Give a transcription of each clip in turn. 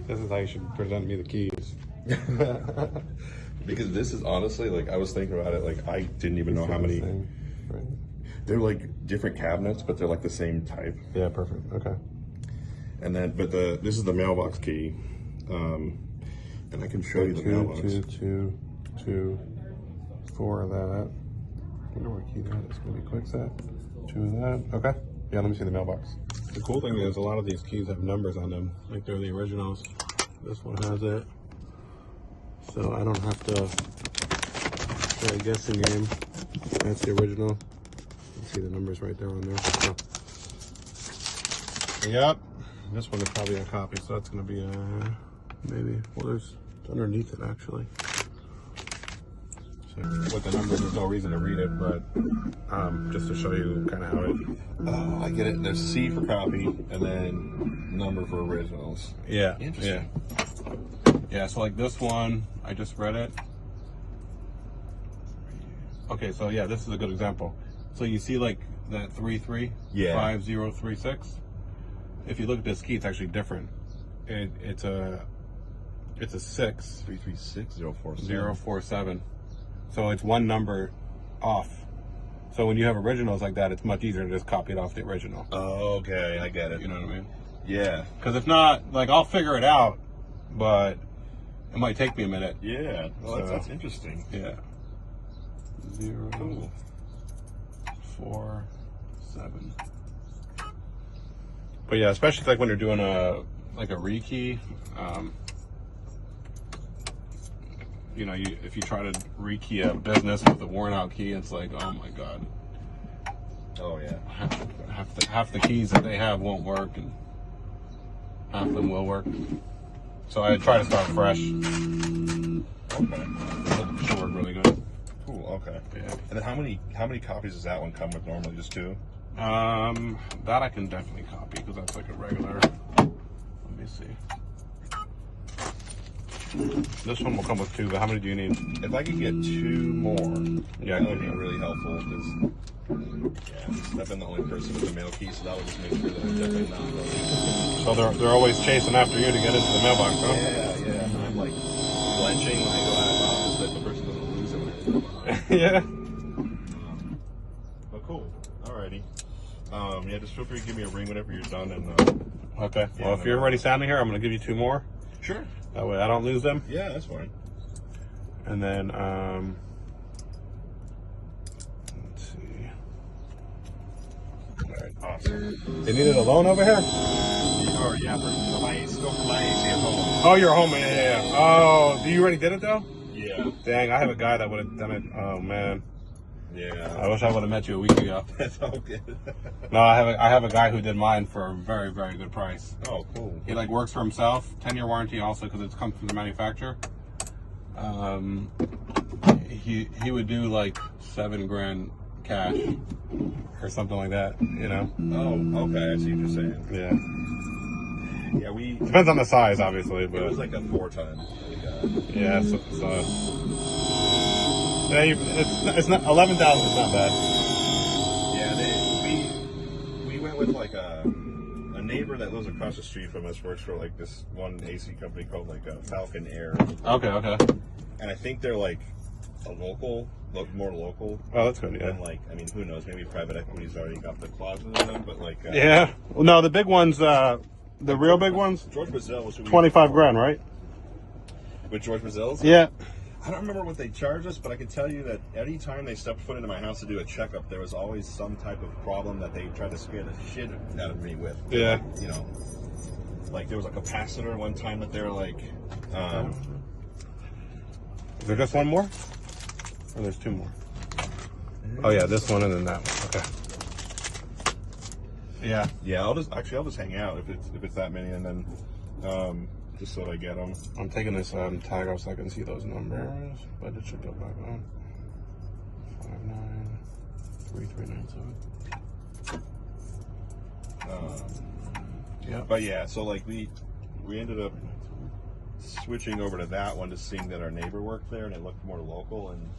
This is how you should present me the keys. Because this is honestly, like, I was thinking about it, like, I didn't even know how many. Right. They're like different cabinets, but they're like the same type. Yeah, perfect. Okay. And then, but this is the mailbox key. And I can show you the mailbox. Two, 4 of that. I wonder what key that is. Maybe quick set. 2 of that. Okay. Yeah, let me see the mailbox. The cool thing is a lot of these keys have numbers on them, like they're the originals. This one has it. So I don't have to play a guessing game. That's the original. You can see the numbers right there on there. Oh. Yep. This one is probably a copy, so that's going to be maybe. Well, it's underneath it actually. So with the numbers, there's no reason to read it, but just to show you kind of how it. Oh, I get it. There's C for copy, and then number for originals. Yeah. Interesting. Yeah. So like this one, I just read it. Okay, so yeah, this is a good example. So you see like that 335036. If you look at this key, it's actually different. It's a 6 336047. So it's one number off. So when you have originals like that, it's much easier to just copy it off the original. Oh, okay, I get it. You know what I mean? Yeah. Because if not, like, I'll figure it out, but it might take me a minute. Yeah. Well, So, that's interesting. Yeah. 0, Cool. 4, 7. But yeah, especially like when you're doing a rekey, you know, if you try to rekey a business with a worn out key, it's like, oh my god. Oh yeah. Half the keys that they have won't work, and half of them will work. So I try to start fresh. Okay. It should work really good. Cool. Okay. Yeah. And then how many copies does that one come with normally? Just 2? That I can definitely copy because that's like a regular. Let me see. This one will come with 2, but how many do you need? If I could get 2 more, Yeah, that would be really helpful. Because I've been the only person with the mail key, so that would just make sure that I'm definitely not loading. So they're always chasing after you to get into the mailbox, huh? Yeah. And I'm like blenching when I go out of the office that the person doesn't lose it when I go by. Yeah. But cool. Alrighty. Yeah, just feel free to give me a ring whenever you're done. And Okay. Yeah, Well, if you're already standing here, I'm going to give you 2 more. sure. That way I don't lose them. Yeah, that's fine. And then, let's see. All right. Awesome. They needed a loan over here? Oh yeah, for my AC at home. Oh, you're home. Yeah. Oh, you already did it though? Yeah. Dang, I have a guy that would have done it. Oh man. Yeah. I wish I would have met you a week ago. That's all good. No, I have a guy who did mine for a very, very good price. Oh, cool. He like works for himself, 10-year warranty also because it comes from the manufacturer. He would do like $7,000 cash or something like that, you know? Oh, okay. I see what you're saying. Yeah. Yeah, Depends on the size, obviously, but it was like a 4-ton. yeah. So yeah, it's not 11,000. It's not bad. Yeah, we went with like a neighbor that lives across the street from us. Works for like this one AC company called like Falcon Air. Okay. And I think they're like a more local. Oh, that's good. Yeah. And like, I mean, who knows? Maybe private equity's already got the closet in them, but like. Yeah. Well, no, the big ones, the real big ones. George Brazil was $25,000, right? With George Brazil's. Yeah. I don't remember what they charged us, but I can tell you that any time they stepped foot into my house to do a checkup, there was always some type of problem that they tried to scare the shit out of me with. Yeah. Like, you know, like there was a capacitor one time that they were like. Is there just one more? Or there's 2 more? Oh yeah, this one and then that one. Okay. Yeah. Yeah, I'll just hang out if it's that many, and then just so that I get them. I'm taking this tag off so I can see those numbers, but it should go back on. 593397. Yeah. But yeah, so like we ended up switching over to that one, just seeing that our neighbor worked there and it looked more local, and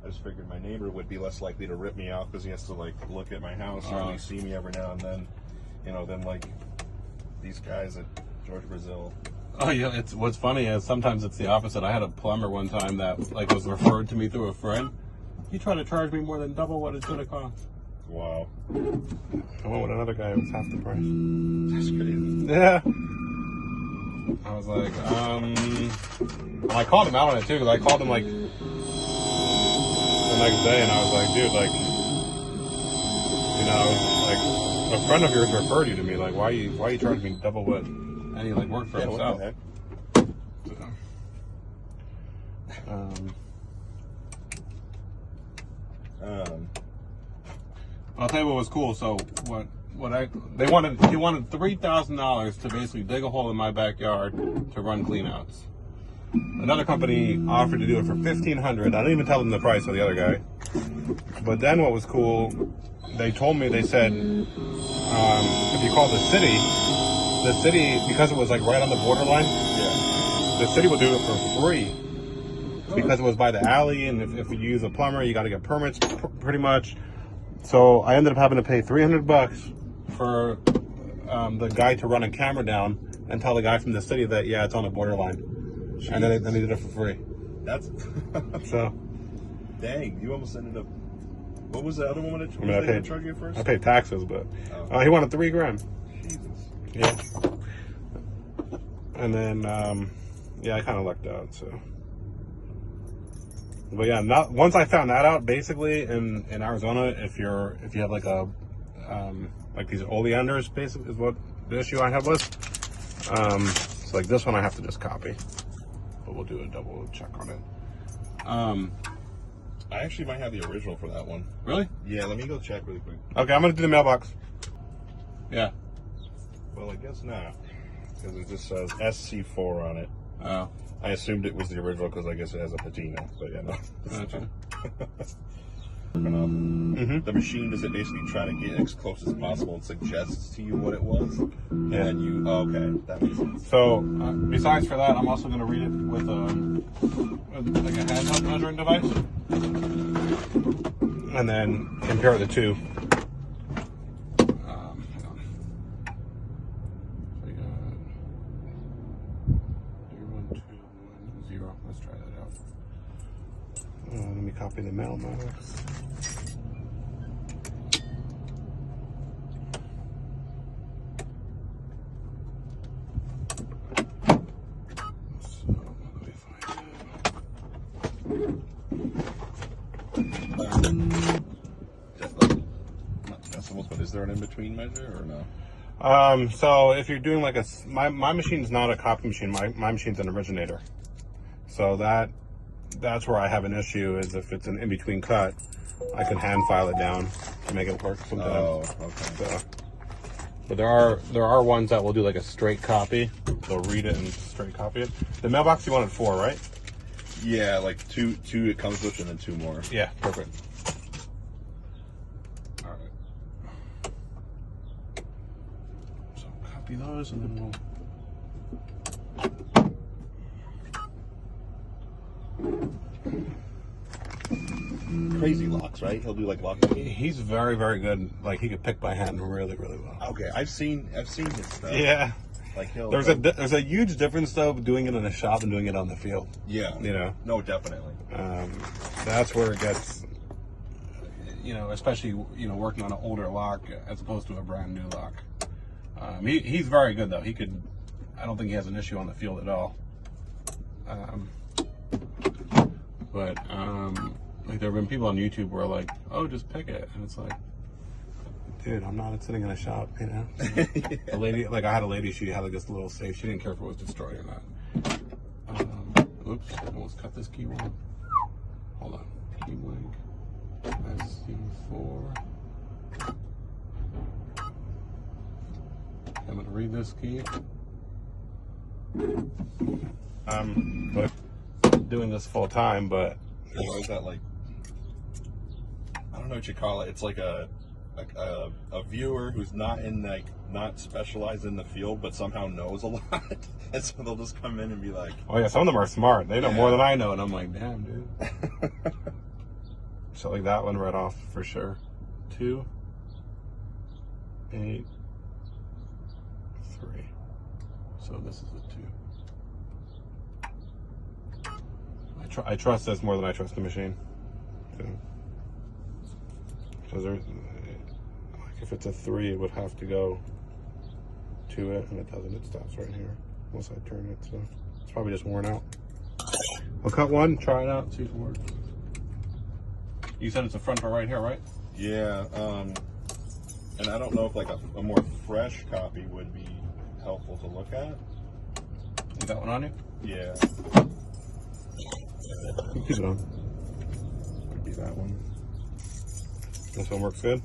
I just figured my neighbor would be less likely to rip me off because he has to like look at my house or only see me every now and then, you know, than like these guys at George Brazil. Oh yeah, it's what's funny is sometimes it's the opposite. I had a plumber one time that like was referred to me through a friend. He tried to charge me more than double what it's going to cost. Wow. I went with another guy who was half the price. That's crazy. Yeah. I was like, I called him out on it too, because I called him like the next day, and I was like, dude, like, you know, I was like, a friend of yours referred you to me, like, why you charging me double what? And he like worked for himself. What the heck? I'll tell you what was cool. So he wanted $3,000 to basically dig a hole in my backyard to run cleanouts. Another company offered to do it for $1,500. I didn't even tell them the price of the other guy. But then what was cool, they told me, they said, if you call the city, because it was like right on the borderline, the city will do it for free. Because it was by the alley, and if you use a plumber, you got to get permits pretty much. So I ended up having to pay $300 for the guy to run a camera down and tell the guy from the city that, yeah, it's on the borderline. Jeez. And then they did it for free. That's so. Dang, you almost ended up. What was the other one that charged you first? I paid taxes, but he wanted $3,000. Jesus. Yeah. And then I kind of lucked out. So. But yeah, once I found that out, basically in Arizona, if you have like a like these oleanders, basically is what the issue I had was. So like this one, I have to just copy, but we'll do a double check on it. I actually might have the original for that one. Really? Yeah, let me go check really quick. Okay, I'm gonna do the mailbox. Yeah. Well, I guess not, because it just says SC4 on it. Oh. I assumed it was the original because I guess it has a patina, but yeah, no. Gotcha. The machine, does it basically try to get as close as possible and suggests to you what it was? Yeah. And you, okay, that makes sense. So, besides for that, I'm also going to read it with like a handheld measuring device. And then compare the two. Let's try that out. Let me copy the mailbox. So, let me find Not decimals, but is there an in-between measure or no? So if you're doing like my machine's not a copy machine. My machine's an originator. So that's where I have an issue, is if it's an in-between cut, I can hand file it down to make it work sometimes. Oh, okay. So, but there are ones that will do like a straight copy. They'll read it and straight copy it. The mailbox you wanted 4, right? Yeah, like two it comes with, and then 2 more. Yeah, perfect. All right. So copy those, and then we'll. Crazy locks, right? He'll do like lock. He's very, very good. Like he could pick by hand really, really well. Okay, I've seen his stuff. Yeah. Like there's a huge difference though doing it in a shop and doing it on the field. Yeah. You know. No, definitely. That's where it gets. You know, especially working on an older lock as opposed to a brand new lock. He's very good though. He could. I don't think he has an issue on the field at all. But like there have been people on YouTube who are like, "Oh, just pick it," and it's like, dude, I'm not sitting in a shop, you know. Yeah. A lady, like I had a lady, she had like this little safe. She didn't care if it was destroyed or not. Oops, I almost cut this key wrong. Hold on, key blank. SC4. I'm gonna read this key. But doing this full time, but what is that like? I don't know what you call it. It's like a viewer who's not specialized in the field, but somehow knows a lot, and so they'll just come in and be like, "Oh yeah, some of them are smart. They know more than I know," and I'm like, "Damn, dude." So like that one right off for sure. 2, 8, 3. So this is a 2. I trust this more than I trust the machine. Because there's, like, if it's a 3, it would have to go to it, and it doesn't. It stops right here once I turn it. So it's probably just worn out. I'll cut one, try it out, see if it works. You said it's a front part right here, right? Yeah. And I don't know if like a more fresh copy would be helpful to look at. You got one on you? Yeah. Keep it on. Could be that one. This one works good?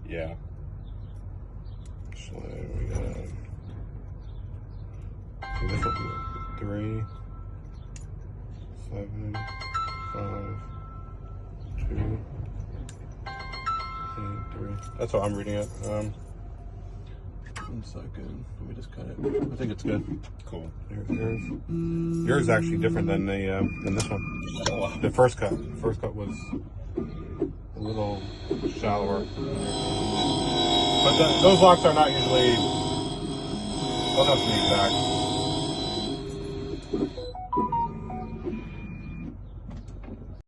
Yeah. So we got this one, 3, 7, 5, 2, 8, 3. That's how I'm reading it. 1 second. Let me just cut it. I think it's good. Cool. Here's yours. Yours is actually different than than this one. Oh, wow. The first cut. The first cut was a little shallower. But those locks are not usually. They'll have to be exact.